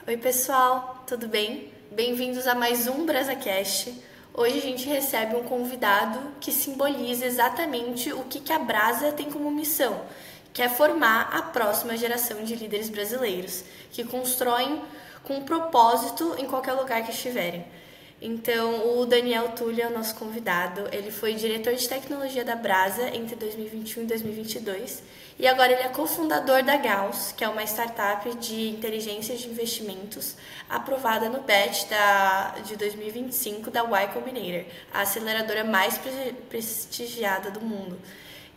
Oi, pessoal, tudo bem? Bem-vindos a mais um BrasaCast. Hoje a gente recebe um convidado que simboliza exatamente o que a Brasa tem como missão, que é formar a próxima geração de líderes brasileiros, que constroem com propósito em qualquer lugar que estiverem. Então, o Daniel Tulli é o nosso convidado. Ele foi diretor de tecnologia da Brasa entre 2021 e 2022 e agora ele é cofundador da Gauss, que é uma startup de inteligência de investimentos aprovada no BET de 2025 da Y Combinator, a aceleradora mais prestigiada do mundo.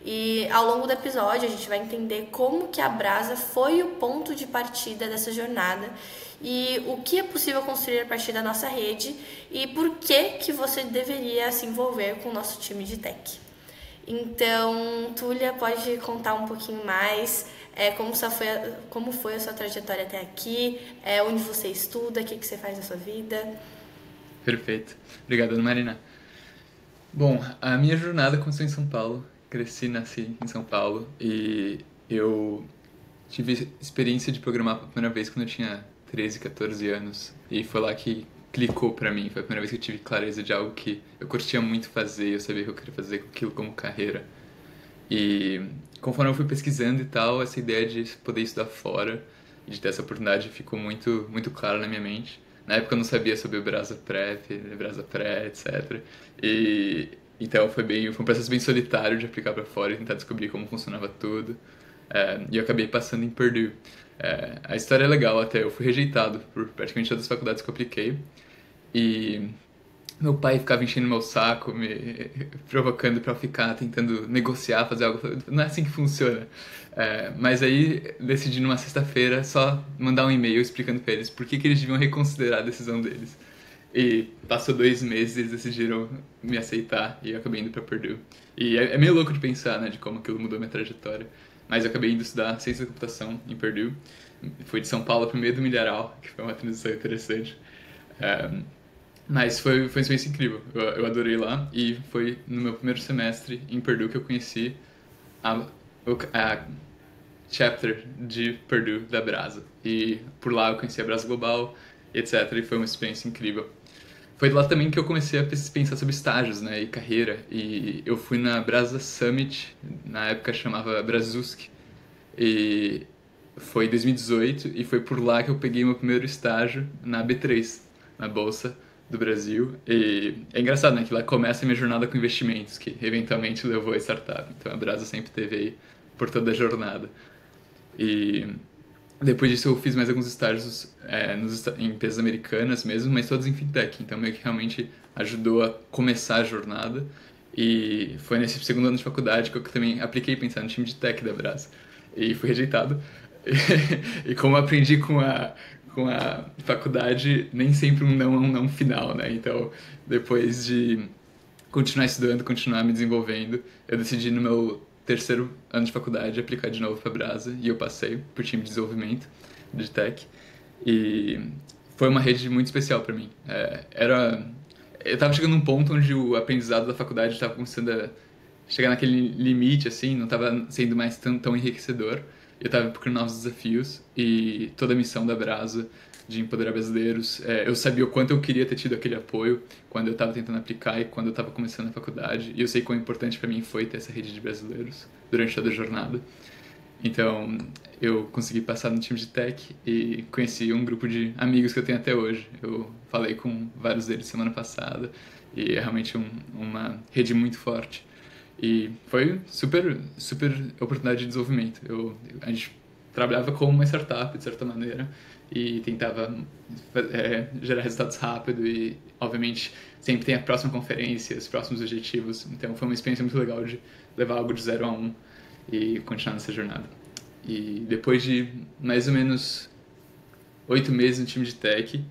E ao longo do episódio a gente vai entender como que a Brasa foi o ponto de partida dessa jornada e o que é possível construir a partir da nossa rede e por que você deveria se envolver com o nosso time de tech. Então, Túlia, pode contar um pouquinho mais como foi a sua trajetória até aqui, onde você estuda, o que você faz na sua vida? Perfeito. Obrigado, Ana Marina. Bom, a minha jornada começou em São Paulo. Cresci e nasci em São Paulo e eu tive experiência de programar pela primeira vez quando eu tinha 13, 14 anos. E foi lá que clicou pra mim. Foi a primeira vez que eu tive clareza de algo que eu curtia muito fazer, eu sabia que eu queria fazer aquilo como carreira. E conforme eu fui pesquisando e tal, essa ideia de poder estudar fora e de ter essa oportunidade ficou muito clara na minha mente. Na época eu não sabia sobre o Brasa Prep, Brasa Pré, etc. E então foi um processo bem solitário de aplicar para fora e tentar descobrir como funcionava tudo. E eu acabei passando em Purdue. A história é legal até, eu fui rejeitado por praticamente todas as faculdades que eu apliquei. E meu pai ficava enchendo meu saco, me provocando pra eu ficar tentando negociar, fazer algo. Não é assim que funciona. Mas aí decidi numa sexta-feira só mandar um e-mail explicando pra eles por que eles deviam reconsiderar a decisão deles. E passou 2 meses e eles decidiram me aceitar e eu acabei indo pra Purdue. E é meio louco de pensar, né, de como aquilo mudou minha trajetória. Mas eu acabei indo estudar ciência da computação em Purdue. Fui de São Paulo pro meio do Milharal, que foi uma transição interessante. Mas foi uma experiência incrível. Eu adorei lá e foi no meu primeiro semestre em Purdue que eu conheci a chapter de Purdue da Brasa. E por lá eu conheci a Brasa Global, etc. E foi uma experiência incrível. Foi lá também que eu comecei a pensar sobre estágios, né, e carreira. E eu fui na Brasa Summit, na época chamava Brasusk. E foi em 2018 e foi por lá que eu peguei meu primeiro estágio na B3, na Bolsa do Brasil. E é engraçado, né, que lá começa a minha jornada com investimentos, que eventualmente levou a startup. Então a Brasa sempre teve aí por toda a jornada. E depois disso eu fiz mais alguns estágios em empresas americanas mesmo, mas todos em fintech. Então meio que realmente ajudou a começar a jornada. E foi nesse segundo ano de faculdade que eu também apliquei pensar no time de tech da Brasa. E fui rejeitado. E como eu aprendi com a faculdade, nem sempre um não é um não final, né? Então, depois de continuar estudando, continuar me desenvolvendo, eu decidi no meu terceiro ano de faculdade aplicar de novo para a Brasa e eu passei por time de desenvolvimento de tech e foi uma rede muito especial para mim. Eu estava chegando num ponto onde o aprendizado da faculdade estava começando a chegar naquele limite, assim, não estava sendo mais tão enriquecedor. Eu estava procurando novos desafios e toda a missão da Brasa de empoderar brasileiros, eu sabia o quanto eu queria ter tido aquele apoio quando eu estava tentando aplicar e quando eu estava começando a faculdade. E eu sei quão importante para mim foi ter essa rede de brasileiros durante toda a jornada. Então, eu consegui passar no time de tech e conheci um grupo de amigos que eu tenho até hoje. Eu falei com vários deles semana passada e é realmente uma rede muito forte. E foi super oportunidade de desenvolvimento. A gente trabalhava como uma startup, de certa maneira, e tentava gerar resultados rápido e, obviamente, sempre tem a próxima conferência, os próximos objetivos. Então foi uma experiência muito legal de levar algo de 0 a 1 e continuar nessa jornada. E depois de mais ou menos 8 meses no time de tech,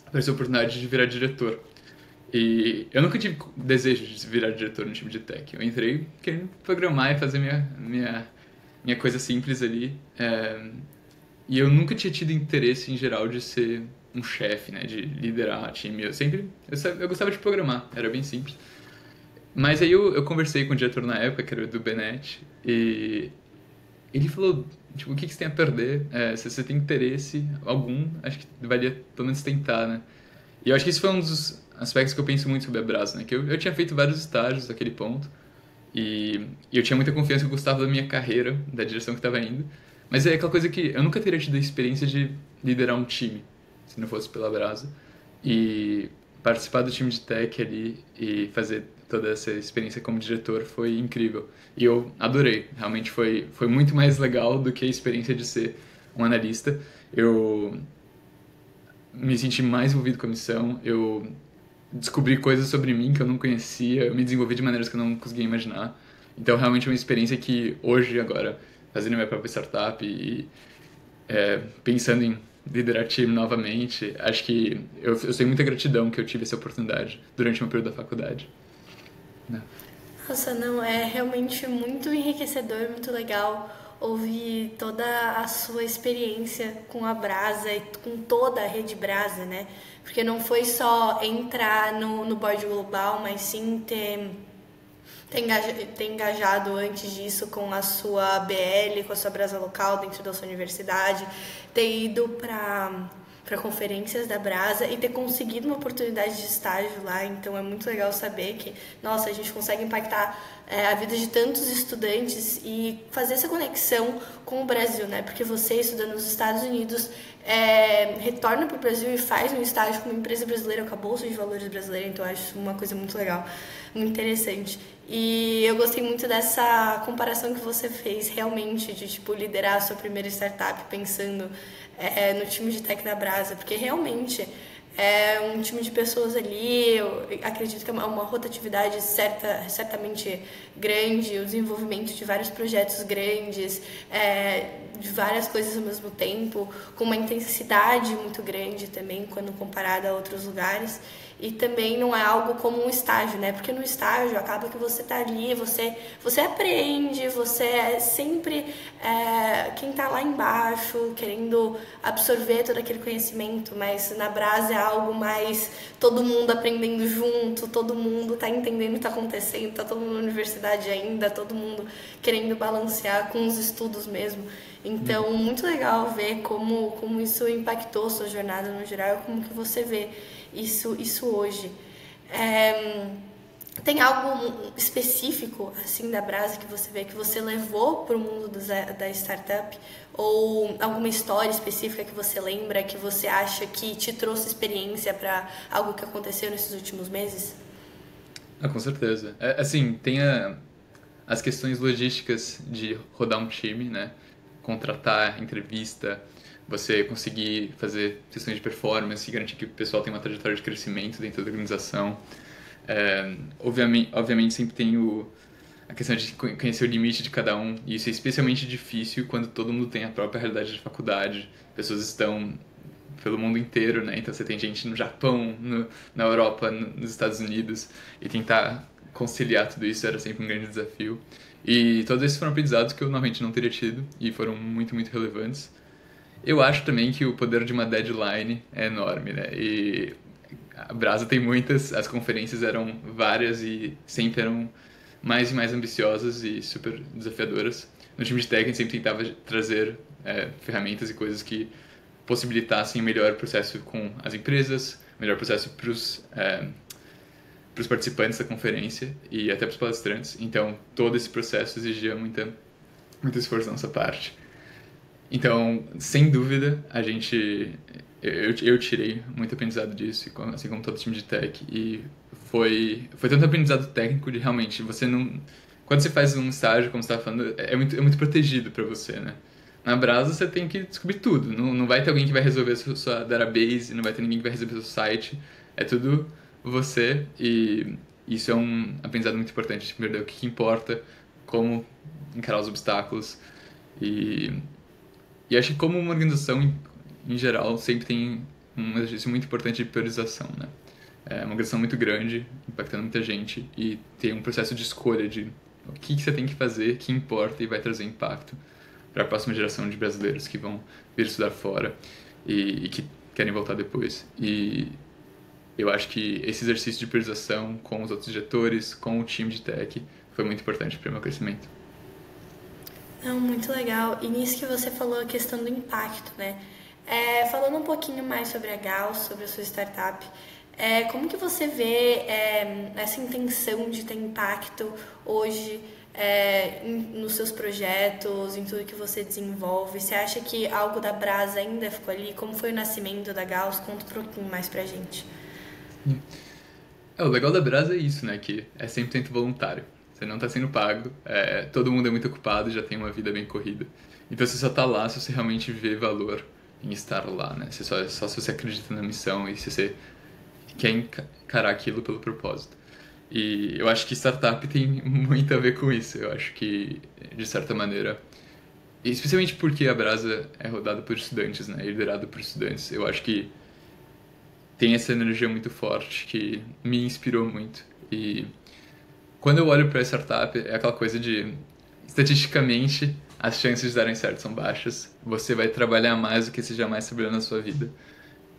apareceu a oportunidade de virar diretor. E eu nunca tive desejo de virar diretor no time de tech. Eu entrei querendo programar e fazer minha coisa simples ali. E eu nunca tinha tido interesse em geral de ser um chefe, né, de liderar time. Eu gostava de programar, era bem simples. Mas aí eu conversei com o diretor na época, que era o do Benet, e ele falou, tipo, o que que você tem a perder? Se você tem interesse algum, acho que valia pelo menos tentar, né? E eu acho que esse foi um dos aspectos que eu penso muito sobre a Brasa, né? Que eu tinha feito vários estágios naquele ponto, e eu tinha muita confiança que eu gostava da minha carreira, da direção que estava indo. Mas é aquela coisa que eu nunca teria tido a experiência de liderar um time, se não fosse pela Brasa. E participar do time de tech ali e fazer toda essa experiência como diretor foi incrível. E eu adorei. Realmente foi muito mais legal do que a experiência de ser um analista. Eu me senti mais envolvido com a missão, eu descobri coisas sobre mim que eu não conhecia, eu me desenvolvi de maneiras que eu não conseguia imaginar. Então, realmente é uma experiência que hoje, agora, fazendo minha própria startup e pensando em liderar time novamente, acho que eu tenho muita gratidão que eu tive essa oportunidade durante o meu período da faculdade. Né? Nossa, não, é realmente muito enriquecedor, muito legal ouvir toda a sua experiência com a Brasa e com toda a rede Brasa, né? Porque não foi só entrar no board global, mas sim ter engajado antes disso com a sua BL, com a sua Brasa local dentro da sua universidade, ter ido para conferências da Brasa e ter conseguido uma oportunidade de estágio lá. Então é muito legal saber que, nossa, a gente consegue impactar a vida de tantos estudantes e fazer essa conexão com o Brasil, né? Porque você, estudando nos Estados Unidos, retorna para o Brasil e faz um estágio com uma empresa brasileira, com a Bolsa de Valores brasileira. Então eu acho uma coisa muito legal, muito interessante. E eu gostei muito dessa comparação que você fez, realmente, de tipo liderar a sua primeira startup pensando no time de tech da Brasa, porque realmente é um time de pessoas ali, eu acredito que é uma rotatividade certamente grande, o desenvolvimento de vários projetos grandes, de várias coisas ao mesmo tempo, com uma intensidade muito grande também, quando comparado a outros lugares. E também não é algo como um estágio, né? Porque no estágio acaba que você tá ali, você aprende, você é sempre quem tá lá embaixo, querendo absorver todo aquele conhecimento, mas na Brasa é algo mais todo mundo aprendendo junto, todo mundo tá entendendo o que tá acontecendo, tá todo mundo na universidade ainda, todo mundo querendo balancear com os estudos mesmo. Então, muito legal ver como isso impactou sua jornada no geral, como que você vê isso hoje. Tem algo específico assim da Brasa que você vê que você levou para o mundo da startup? Ou alguma história específica que você lembra, que você acha que te trouxe experiência para algo que aconteceu nesses últimos meses? Com certeza. Assim, tem as questões logísticas de rodar um time, né? Contratar, entrevista, você conseguir fazer sessões de performance e garantir que o pessoal tem uma trajetória de crescimento dentro da organização. Obviamente sempre tem a questão de conhecer o limite de cada um, e isso é especialmente difícil quando todo mundo tem a própria realidade de faculdade, pessoas estão pelo mundo inteiro, né? Então você tem gente no Japão, na Europa, nos Estados Unidos, e tentar conciliar tudo isso era sempre um grande desafio. E todos esses foram aprendizados que eu normalmente não teria tido e foram muito, muito relevantes. Eu acho também que o poder de uma deadline é enorme, né? E a Brasa tem muitas, as conferências eram várias e sempre eram mais e mais ambiciosas e super desafiadoras. No time de tech a gente sempre tentava trazer ferramentas e coisas que possibilitassem um melhor processo com as empresas, melhor processo para os participantes da conferência e até para os palestrantes. Então, todo esse processo exigia muito esforço da nossa parte. Então, sem dúvida, eu tirei muito aprendizado disso, assim como todo time de tech. E foi tanto aprendizado técnico de realmente você não... Quando você faz um estágio, como você estava falando, é muito protegido para você, né? Na Brasa você tem que descobrir tudo. Não vai ter alguém que vai resolver a sua database, não vai ter ninguém que vai resolver o seu site. É tudo você, e isso é um aprendizado muito importante, de entender o que importa, como encarar os obstáculos. E acho que como uma organização, em geral, sempre tem um exercício muito importante de priorização, né? É uma organização muito grande, impactando muita gente, e tem um processo de escolha de o que você tem que fazer, que importa e vai trazer impacto para a próxima geração de brasileiros que vão vir estudar fora e que querem voltar depois. E eu acho que esse exercício de priorização com os outros diretores, com o time de tech, foi muito importante para o meu crescimento. Não, muito legal. E nisso que você falou, a questão do impacto, né? Falando um pouquinho mais sobre a Gauss, sobre a sua startup, como que você vê essa intenção de ter impacto hoje nos seus projetos, em tudo que você desenvolve? Você acha que algo da Brasa ainda ficou ali? Como foi o nascimento da Gauss? Conta um pouquinho mais pra gente. O legal da Brasa é isso, né? Que é 100% voluntário. Você não está sendo pago, todo mundo é muito ocupado, já tem uma vida bem corrida. Então você só está lá se você realmente vê valor em estar lá, né? Só se você acredita na missão e se você quer encarar aquilo pelo propósito. E eu acho que startup tem muito a ver com isso. Eu acho que, de certa maneira, especialmente porque a Brasa é rodada por estudantes, né? É liderada por estudantes. Eu acho que tem essa energia muito forte que me inspirou muito. E quando eu olho para a startup, é aquela coisa de, estatisticamente, as chances de darem certo são baixas. Você vai trabalhar mais do que você jamais trabalhou na sua vida.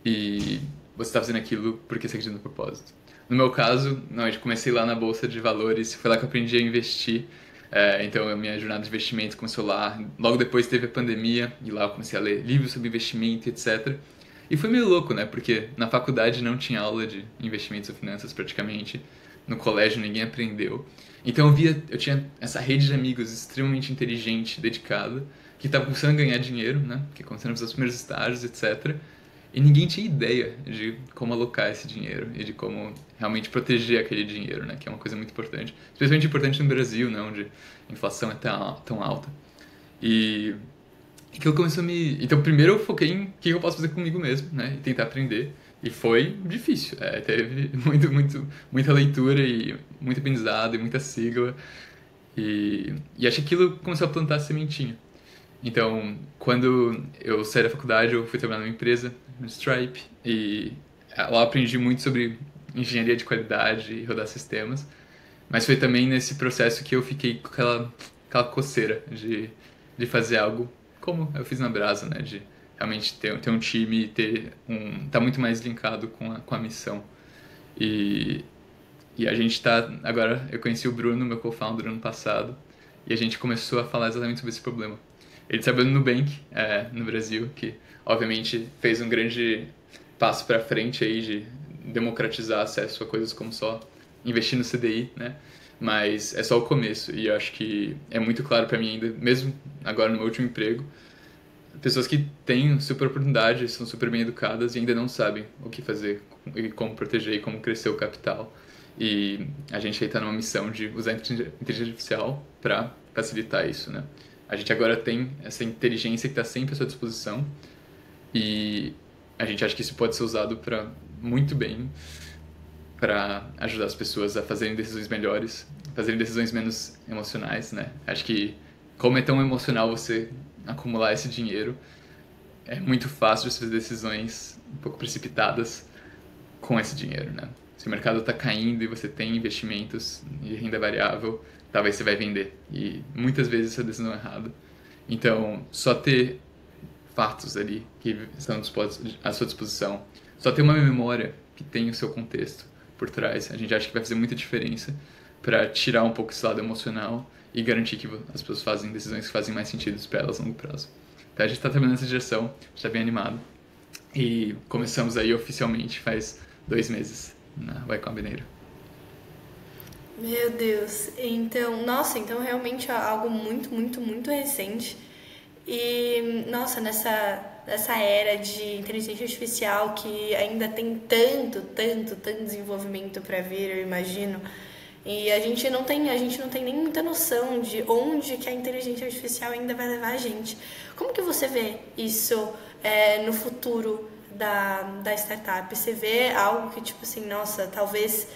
E você está fazendo aquilo porque você acredita no propósito. No meu caso, não, eu comecei lá na Bolsa de Valores, foi lá que eu aprendi a investir. Então, a minha jornada de investimento começou lá. Logo depois teve a pandemia, e lá eu comecei a ler livros sobre investimento, etc. E foi meio louco, né? Porque na faculdade não tinha aula de investimentos ou finanças praticamente. No colégio ninguém aprendeu. Então eu tinha essa rede de amigos extremamente inteligente, dedicada, que estava começando a ganhar dinheiro, né? Que começando a fazer os primeiros estágios, etc. E ninguém tinha ideia de como alocar esse dinheiro e de como realmente proteger aquele dinheiro, né? Que é uma coisa muito importante. Especialmente importante no Brasil, né? Onde a inflação é tão alta. E aquilo começou a me... Então, primeiro eu foquei em o que eu posso fazer comigo mesmo, né? E tentar aprender. E foi difícil. Teve muita leitura e muito aprendizado e muita sigla. E acho que aquilo começou a plantar a sementinha. Então, quando eu saí da faculdade, eu fui trabalhar numa empresa, no Stripe, e lá eu aprendi muito sobre engenharia de qualidade e rodar sistemas. Mas foi também nesse processo que eu fiquei com aquela coceira de fazer algo como eu fiz na Brasa, né? De realmente ter um time e tá muito mais linkado com a missão. E, e a gente tá... Agora, eu conheci o Bruno, meu co-founder, ano passado, e a gente começou a falar exatamente sobre esse problema. Ele trabalhou no Nubank, no Brasil, que obviamente fez um grande passo para frente aí de democratizar acesso a coisas como só investir no CDI, né? Mas é só o começo e eu acho que é muito claro para mim ainda, mesmo agora no meu último emprego, pessoas que têm super oportunidade, são super bem educadas e ainda não sabem o que fazer e como proteger e como crescer o capital. E a gente aí está numa missão de usar a inteligência artificial para facilitar isso, né? A gente agora tem essa inteligência que está sempre à sua disposição e a gente acha que isso pode ser usado muito bem para ajudar as pessoas a fazerem decisões melhores, fazerem decisões menos emocionais, né? Acho que como é tão emocional você acumular esse dinheiro, é muito fácil de fazer decisões um pouco precipitadas com esse dinheiro, né? Se o mercado está caindo e você tem investimentos e renda variável, talvez você vai vender. E muitas vezes essa decisão é errada. Então, só ter fatos ali que estão à sua disposição, só ter uma memória que tem o seu contexto por trás, a gente acha que vai fazer muita diferença para tirar um pouco esse lado emocional e garantir que as pessoas fazem decisões que fazem mais sentido para elas a longo prazo. Então, a gente está trabalhando nessa direção, está bem animado. E começamos aí oficialmente faz 2 meses na Y Combinator. Meu Deus. Então realmente é algo muito, muito, muito recente. E, nossa, nessa era de inteligência artificial que ainda tem tanto desenvolvimento para vir, eu imagino. E a gente não tem nem muita noção de onde que a inteligência artificial ainda vai levar a gente. Como que você vê isso no futuro da startup? Você vê algo que, tipo assim, nossa, talvez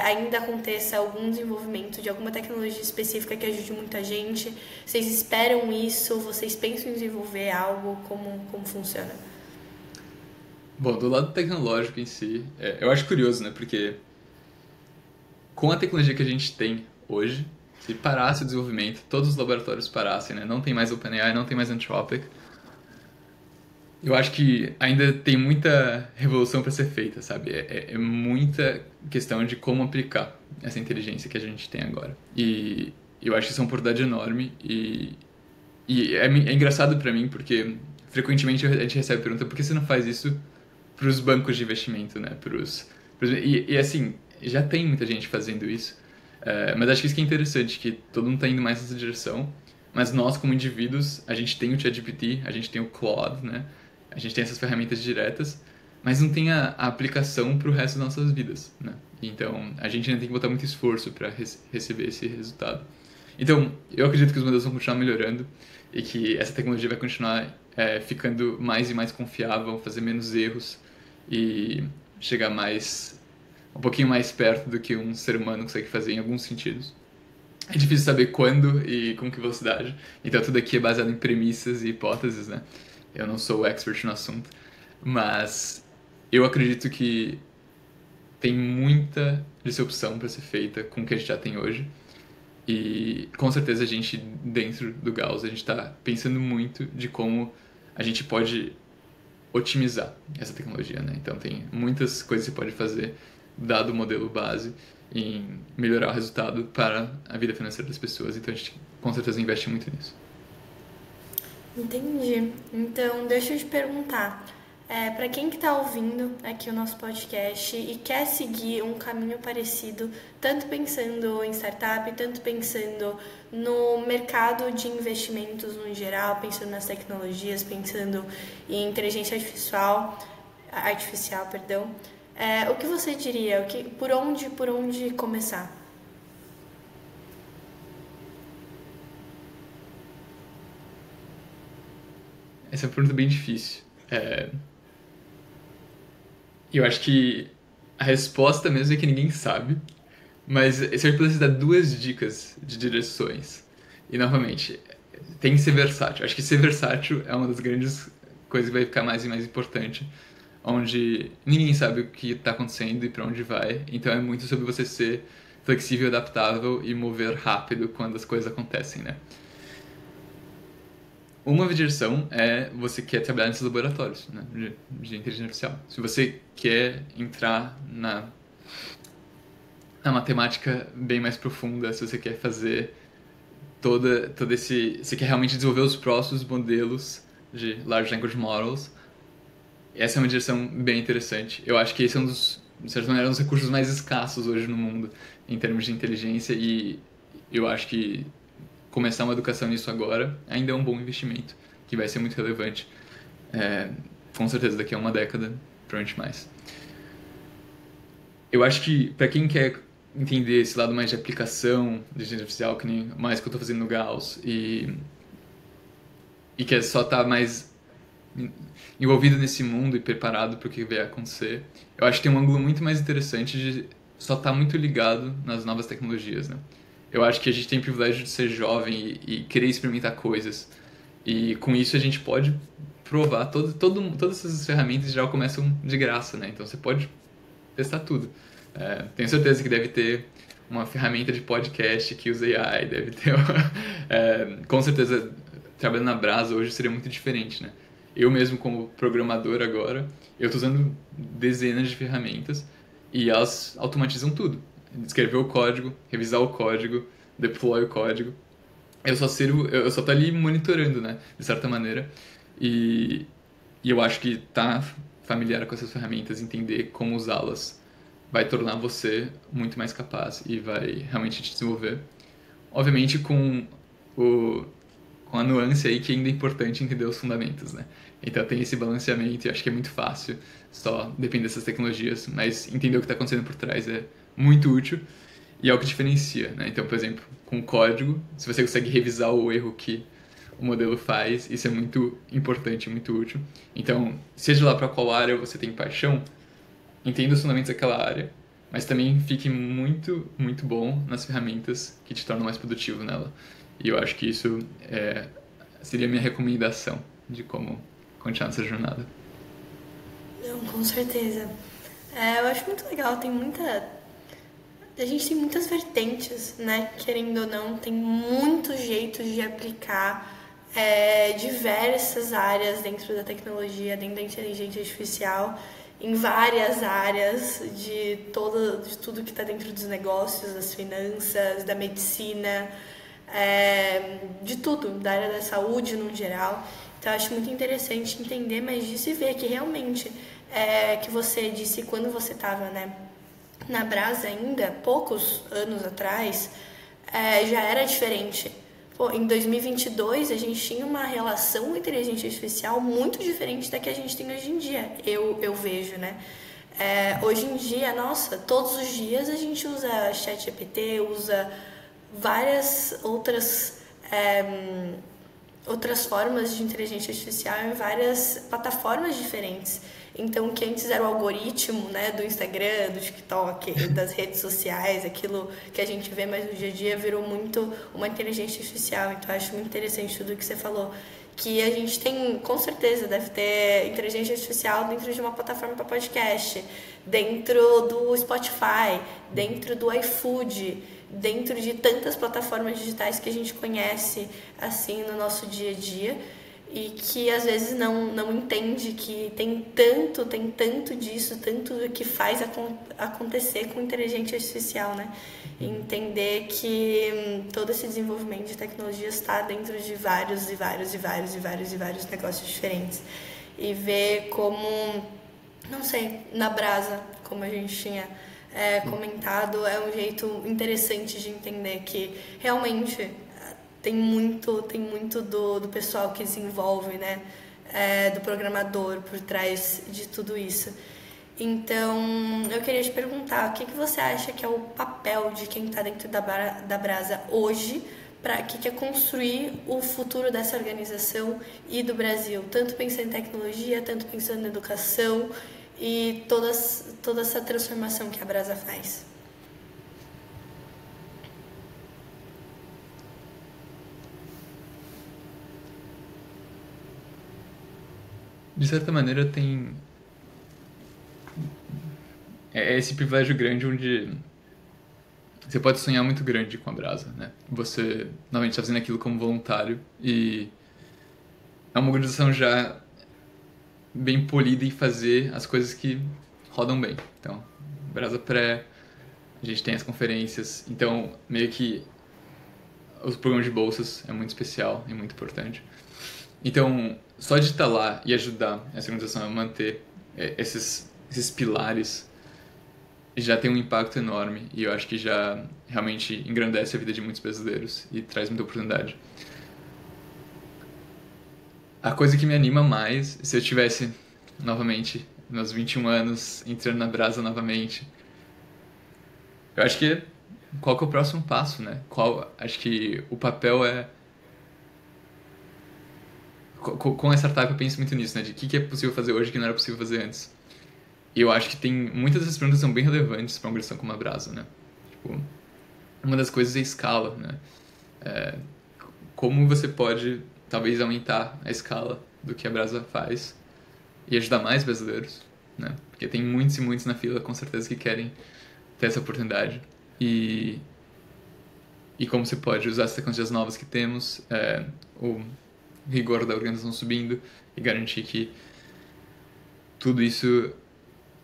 ainda aconteça algum desenvolvimento de alguma tecnologia específica que ajude muita gente? Vocês esperam isso? Vocês pensam em desenvolver algo? Como funciona? Bom, do lado tecnológico em si, eu acho curioso, né? Porque com a tecnologia que a gente tem hoje, se parasse o desenvolvimento, todos os laboratórios parassem, né? Não tem mais OpenAI, não tem mais Anthropic. Eu acho que ainda tem muita revolução para ser feita, sabe? É muita questão de como aplicar essa inteligência que a gente tem agora. E eu acho que isso é uma oportunidade enorme e E é engraçado pra mim, porque frequentemente a gente recebe a pergunta: por que você não faz isso pros bancos de investimento, né? E assim, já tem muita gente fazendo isso. Mas acho que isso que é interessante, que todo mundo tá indo mais nessa direção. Mas nós, como indivíduos, a gente tem o ChatGPT, a gente tem o Claude, né? A gente tem essas ferramentas diretas, mas não tem a aplicação pro resto das nossas vidas, né? Então, a gente ainda tem que botar muito esforço para receber esse resultado. Então, eu acredito que os modelos vão continuar melhorando e que essa tecnologia vai continuar ficando mais e mais confiável, fazer menos erros e chegar um pouquinho mais perto do que um ser humano consegue fazer em alguns sentidos. É difícil saber quando e com que velocidade, então tudo aqui é baseado em premissas e hipóteses, né? Eu não sou o expert no assunto, mas eu acredito que tem muita disrupção para ser feita com o que a gente já tem hoje. E com certeza a gente, dentro do Gauss, a gente está pensando muito de como a gente pode otimizar essa tecnologia, né? Então tem muitas coisas que você pode fazer, dado o modelo base, em melhorar o resultado para a vida financeira das pessoas. Então a gente com certeza investe muito nisso. Entendi. Então, deixa eu te perguntar. Para quem que está ouvindo aqui o nosso podcast e quer seguir um caminho parecido, tanto pensando em startup, tanto pensando no mercado de investimentos no geral, pensando nas tecnologias, pensando em inteligência artificial, o que você diria? Por onde começar? Essa é uma pergunta bem difícil. Eu acho que a resposta mesmo é que ninguém sabe, mas se eu pudesse dar duas dicas de direções, e novamente, tem que ser versátil. Acho que ser versátil é uma das grandes coisas que vai ficar mais e mais importante, onde ninguém sabe o que está acontecendo e para onde vai, então é muito sobre você ser flexível, adaptável e mover rápido quando as coisas acontecem, né? Uma direção é você quer trabalhar nesses laboratórios, né, de inteligência artificial. Se você quer entrar na matemática bem mais profunda, se você quer fazer todo esse... Você quer realmente desenvolver os próximos modelos de Large Language Models, essa é uma direção bem interessante. Eu acho que esse é de certa maneira, um dos recursos mais escassos hoje no mundo, em termos de inteligência, e eu acho que começar uma educação nisso agora ainda é um bom investimento, que vai ser muito relevante. Com certeza daqui a uma década, provavelmente mais. Eu acho que para quem quer entender esse lado mais de aplicação de inteligência artificial, que nem mais que eu estou fazendo no Gauss, e quer só estar mais envolvido nesse mundo e preparado para o que vai acontecer, eu acho que tem um ângulo muito mais interessante de só estar muito ligado nas novas tecnologias, né? Eu acho que a gente tem o privilégio de ser jovem e querer experimentar coisas. E com isso a gente pode provar. Todas essas ferramentas já começam de graça, né? Então você pode testar tudo. Tenho certeza que deve ter uma ferramenta de podcast que usa AI, deve ter com certeza, trabalhando na Brasa hoje seria muito diferente, né? Eu mesmo como programador agora, eu estou usando dezenas de ferramentas e elas automatizam tudo. Escrever o código, revisar o código, deploy o código. Eu só tô ali monitorando, né, de certa maneira. E eu acho que tá familiar com essas ferramentas, entender como usá-las, vai tornar você muito mais capaz e vai realmente te desenvolver. Obviamente com a nuance aí que ainda é importante entender os fundamentos, né? Então tem esse balanceamento e acho que é muito fácil, só depende dessas tecnologias, mas entender o que está acontecendo por trás é muito útil e é o que diferencia, né? Então, por exemplo, com o código, se você consegue revisar o erro que o modelo faz, isso é muito importante, muito útil. Então, seja lá para qual área você tem paixão, entenda os fundamentos daquela área, mas também fique muito, muito bom nas ferramentas que te tornam mais produtivo nela. E eu acho que isso seria a minha recomendação de como continuar nessa jornada. Não, com certeza. Eu acho muito legal, a gente tem muitas vertentes, né? Querendo ou não, tem muitos jeitos de aplicar diversas áreas dentro da tecnologia, dentro da inteligência artificial, em várias áreas de tudo que está dentro dos negócios, das finanças, da medicina. de tudo, da área da saúde no geral. Então, eu acho muito interessante entender mais disso e ver que realmente, que você disse quando você estava, né, na Brasa ainda, poucos anos atrás, já era diferente. Pô, em 2022, a gente tinha uma relação com a inteligência artificial muito diferente da que a gente tem hoje em dia, eu vejo, né? Hoje em dia, nossa, todos os dias a gente usa ChatGPT, usa várias outras formas de inteligência artificial em várias plataformas diferentes. Então, que antes era o algoritmo, né, do Instagram, do TikTok, das redes sociais, aquilo que a gente vê mais no dia a dia, virou muito uma inteligência artificial. Então, eu acho muito interessante tudo que você falou. Que a gente tem, com certeza, deve ter inteligência artificial dentro de uma plataforma para podcast, dentro do Spotify, dentro do iFood, dentro de tantas plataformas digitais que a gente conhece assim no nosso dia a dia e que às vezes não entende que tem tanto disso, tanto que faz acontecer com inteligência artificial, né? Entender que todo esse desenvolvimento de tecnologia está dentro de vários negócios diferentes e ver como, não sei, na Brasa, como a gente tinha comentado, é um jeito interessante de entender que realmente tem muito do pessoal que desenvolve, né? Do programador por trás de tudo isso. Então, eu queria te perguntar, o que você acha que é o papel de quem está dentro da Brasa hoje para que é construir o futuro dessa organização e do Brasil, tanto pensando em tecnologia, tanto pensando em educação e toda essa transformação que a Brasa faz? De certa maneira, é esse privilégio grande onde você pode sonhar muito grande com a Brasa, né? Você, normalmente, está fazendo aquilo como voluntário e é uma organização já bem polida em fazer as coisas que rodam bem. Então, Brasa Pré, a gente tem as conferências, então, meio que os programas de bolsas é muito especial e muito importante. Então, só de estar lá e ajudar essa organização a manter esses pilares já tem um impacto enorme e eu acho que já realmente engrandece a vida de muitos brasileiros e traz muita oportunidade. A coisa que me anima mais, se eu tivesse novamente meus 21 anos entrando na Brasa novamente, eu acho que qual que é o próximo passo, né? Acho que o papel é com a startup eu penso muito nisso, né? De o que é possível fazer hoje que não era possível fazer antes. E eu acho que muitas dessas perguntas são bem relevantes para uma organização como a Brasa, né? Tipo, uma das coisas é a escala, né? Como você pode, talvez, aumentar a escala do que a Brasa faz e ajudar mais brasileiros, né? Porque tem muitos e muitos na fila, com certeza, que querem ter essa oportunidade. E como você pode usar as tecnologias novas que temos, o rigor da organização subindo e garantir que tudo isso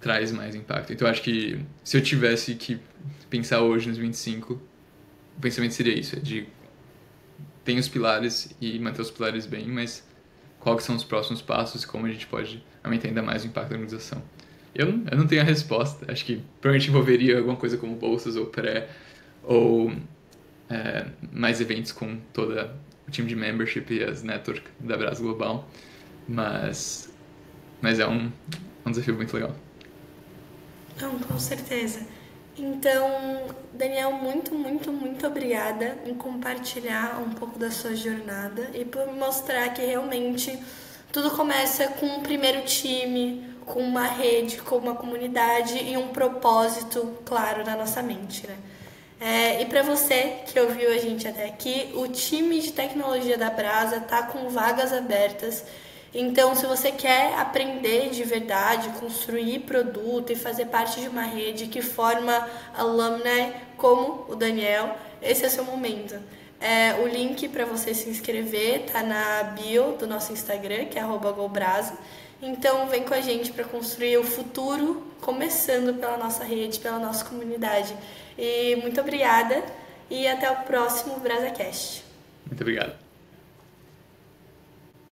traz mais impacto. Então, eu acho que se eu tivesse que pensar hoje nos 25, o pensamento seria isso, de tem os pilares e manter os pilares bem, mas quais são os próximos passos e como a gente pode aumentar ainda mais o impacto da organização. Eu não tenho a resposta, acho que provavelmente envolveria alguma coisa como bolsas ou pré, ou mais eventos com todo o time de membership e as network da Brasa Global, mas é um desafio muito legal. Não, com certeza. Então, Daniel, muito obrigada em compartilhar um pouco da sua jornada e por mostrar que realmente tudo começa com um primeiro time, com uma rede, com uma comunidade e um propósito claro na nossa mente, né? E para você que ouviu a gente até aqui, o time de tecnologia da Brasa está com vagas abertas. Então, se você quer aprender de verdade, construir produto e fazer parte de uma rede que forma alumni como o Daniel, esse é o seu momento. O link para você se inscrever está na bio do nosso Instagram, que é @golbrasa. Então, vem com a gente para construir o futuro, começando pela nossa rede, pela nossa comunidade. E muito obrigada e até o próximo BrasaCast. Muito obrigado.